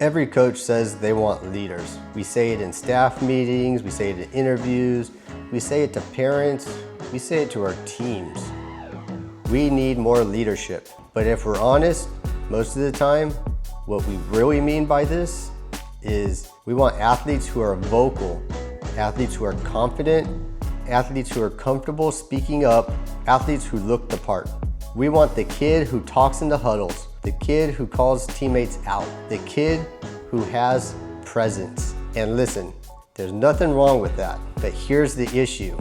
Every coach says they want leaders. We say it in staff meetings, we say it in interviews, we say it to parents, we say it to our teams. We need more leadership. But if we're honest, most of the time, what we really mean by this is we want athletes who are vocal, athletes who are confident, athletes who are comfortable speaking up, athletes who look the part. We want the kid who talks in the huddles, the kid who calls teammates out, the kid who has presence. And listen, there's nothing wrong with that, but here's the issue.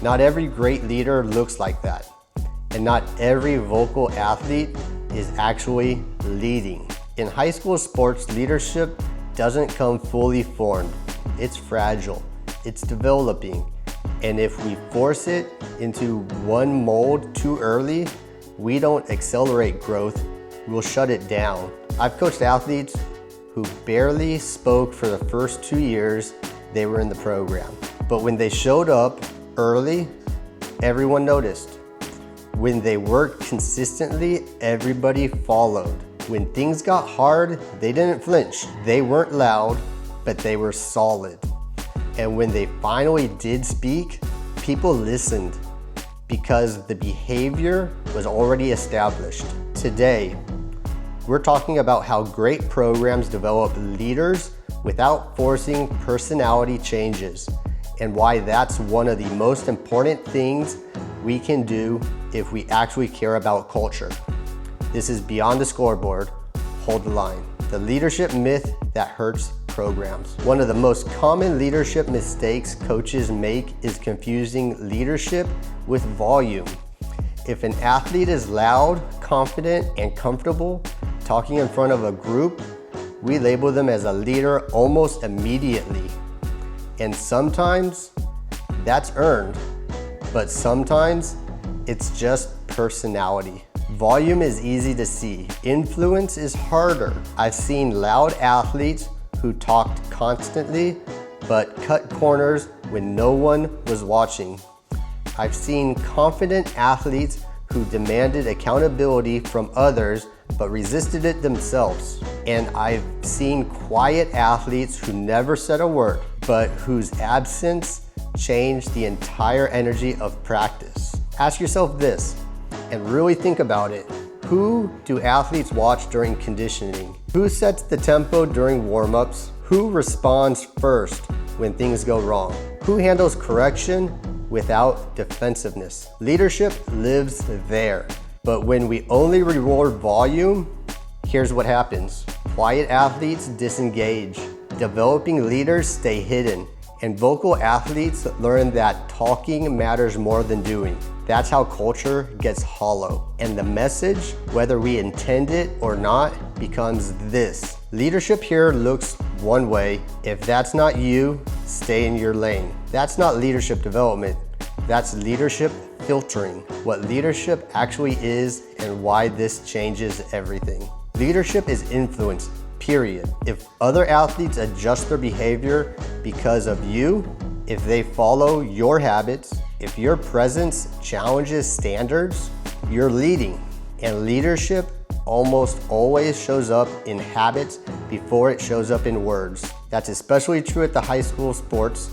Not every great leader looks like that, and not every vocal athlete is actually leading. In high school sports, leadership doesn't come fully formed. It's fragile, it's developing, and if we force it into one mold too early, we don't accelerate growth, we'll shut it down. I've coached athletes who barely spoke for the first 2 years they were in the program. But when they showed up early, everyone noticed. When they worked consistently, everybody followed. When things got hard, they didn't flinch. They weren't loud, but they were solid. And when they finally did speak, people listened because the behavior was already established. Today, we're talking about how great programs develop leaders without forcing personality changes, and why that's one of the most important things we can do if we actually care about culture. This is Beyond the Scoreboard, Hold the Line. The leadership myth that hurts programs. One of the most common leadership mistakes coaches make is confusing leadership with volume. If an athlete is loud, confident, and comfortable talking in front of a group, we label them as a leader almost immediately. And sometimes that's earned, but sometimes it's just personality. Volume is easy to see. Influence is harder. I've seen loud athletes who talked constantly, but cut corners when no one was watching. I've seen confident athletes who demanded accountability from others, but resisted it themselves. And I've seen quiet athletes who never said a word, but whose absence changed the entire energy of practice. Ask yourself this, and really think about it. Who do athletes watch during conditioning? Who sets the tempo during warm-ups? Who responds first when things go wrong? Who handles correction without defensiveness? Leadership lives there. But when we only reward volume, here's what happens. Quiet athletes disengage. Developing leaders stay hidden. And vocal athletes learn that talking matters more than doing. That's how culture gets hollow. And the message, whether we intend it or not, becomes this. Leadership here looks one way. If that's not you, stay in your lane. That's not leadership development. That's leadership filtering. What leadership actually is and why this changes everything. Leadership is influence. Period. If other athletes adjust their behavior because of you, if they follow your habits, if your presence challenges standards, you're leading. And leadership almost always shows up in habits before it shows up in words. That's especially true at the high school sports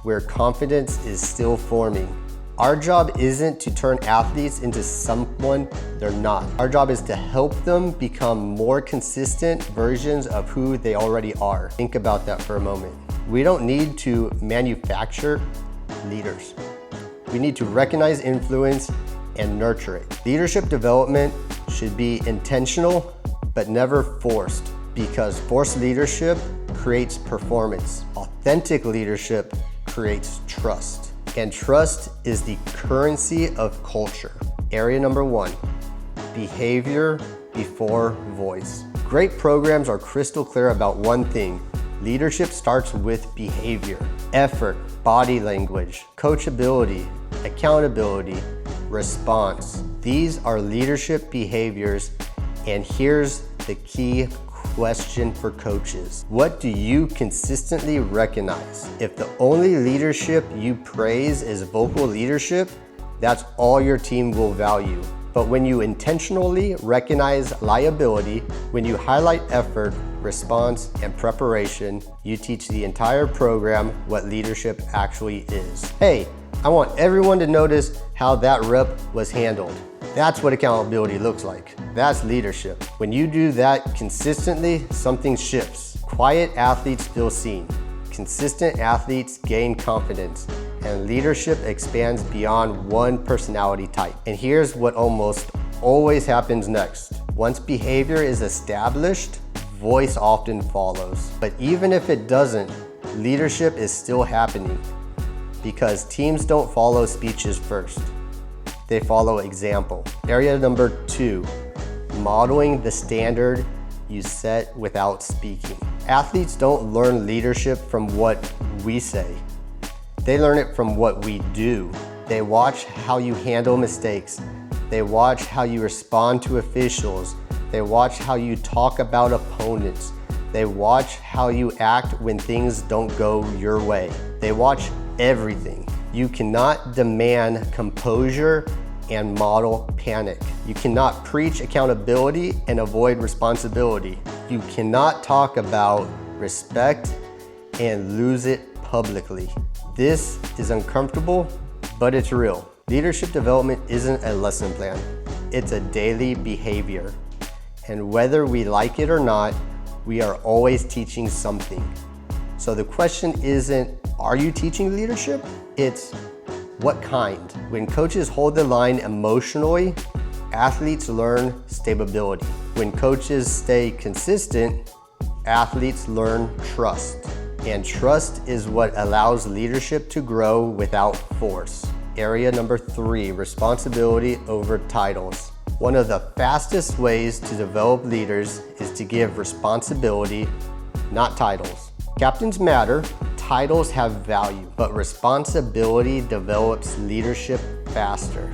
where confidence is still forming. Our job isn't to turn athletes into someone they're not. Our job is to help them become more consistent versions of who they already are. Think about that for a moment. We don't need to manufacture leaders. We need to recognize influence and nurture it. Leadership development should be intentional, but never forced, because forced leadership creates performance. Authentic leadership creates trust. And trust is the currency of culture. Area number 1, behavior before voice. Great programs are crystal clear about one thing. Leadership starts with behavior, effort, body language, coachability, accountability, response. These are leadership behaviors, and here's the key question for coaches. What do you consistently recognize? If the only leadership you praise is vocal leadership, that's all your team will value. But when you intentionally recognize liability, when you highlight effort, response, and preparation, you teach the entire program what leadership actually is. Hey, I want everyone to notice how that rep was handled. That's what accountability looks like. That's leadership. When you do that consistently, something shifts. Quiet athletes feel seen. Consistent athletes gain confidence, and leadership expands beyond one personality type. And here's what almost always happens next. Once behavior is established, voice often follows. But even if it doesn't, leadership is still happening because teams don't follow speeches first. They follow example. Area number 2, modeling the standard you set without speaking. Athletes don't learn leadership from what we say. They learn it from what we do. They watch how you handle mistakes. They watch how you respond to officials. They watch how you talk about opponents. They watch how you act when things don't go your way. They watch everything. You cannot demand composure and model panic. You cannot preach accountability and avoid responsibility. You cannot talk about respect and lose it publicly. This is uncomfortable, but it's real. Leadership development isn't a lesson plan. It's a daily behavior. And whether we like it or not, we are always teaching something. So the question isn't, are you teaching leadership? It's, what kind? When coaches hold the line emotionally, athletes learn stability. When coaches stay consistent, athletes learn trust. And trust is what allows leadership to grow without force. Area number 3, responsibility over titles. One of the fastest ways to develop leaders is to give responsibility, not titles. Captains matter, titles have value, but responsibility develops leadership faster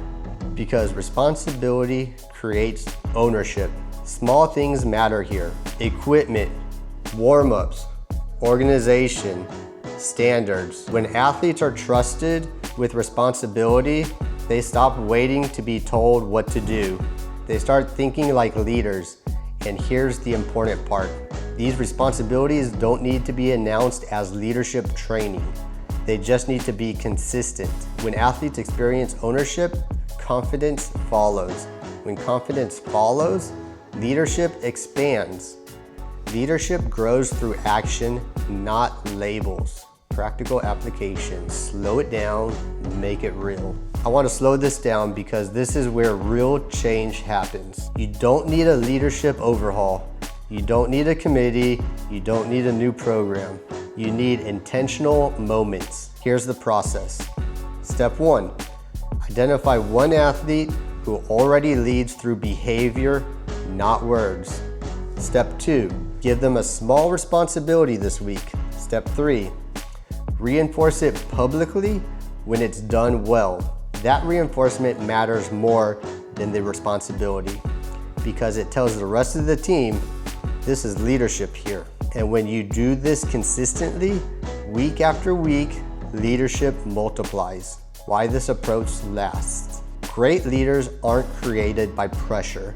because responsibility creates ownership. Small things matter here. Equipment, warm-ups, organization, standards. When athletes are trusted with responsibility, they stop waiting to be told what to do. They start thinking like leaders. And here's the important part. These responsibilities don't need to be announced as leadership training. They just need to be consistent. When athletes experience ownership, confidence follows. When confidence follows, leadership expands. Leadership grows through action, not labels. Practical application. Slow it down, make it real. I want to slow this down because this is where real change happens. You don't need a leadership overhaul. You don't need a committee. You don't need a new program. You need intentional moments. Here's the process. Step 1, identify one athlete who already leads through behavior, not words. Step 2, give them a small responsibility this week. Step 3, reinforce it publicly when it's done well. That reinforcement matters more than the responsibility because it tells the rest of the team this is leadership here. And when you do this consistently, week after week, leadership multiplies. Why this approach lasts. Great leaders aren't created by pressure.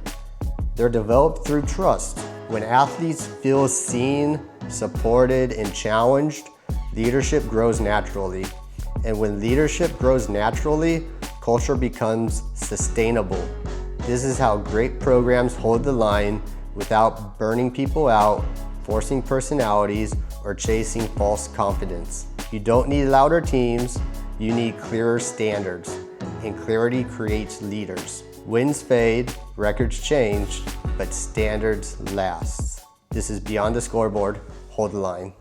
They're developed through trust. When athletes feel seen, supported, and challenged, leadership grows naturally. And when leadership grows naturally, culture becomes sustainable. This is how great programs hold the line without burning people out, forcing personalities, or chasing false confidence. You don't need louder teams, you need clearer standards, and clarity creates leaders. Wins fade, records change, but standards last. This is Beyond the Scoreboard. Hold the line.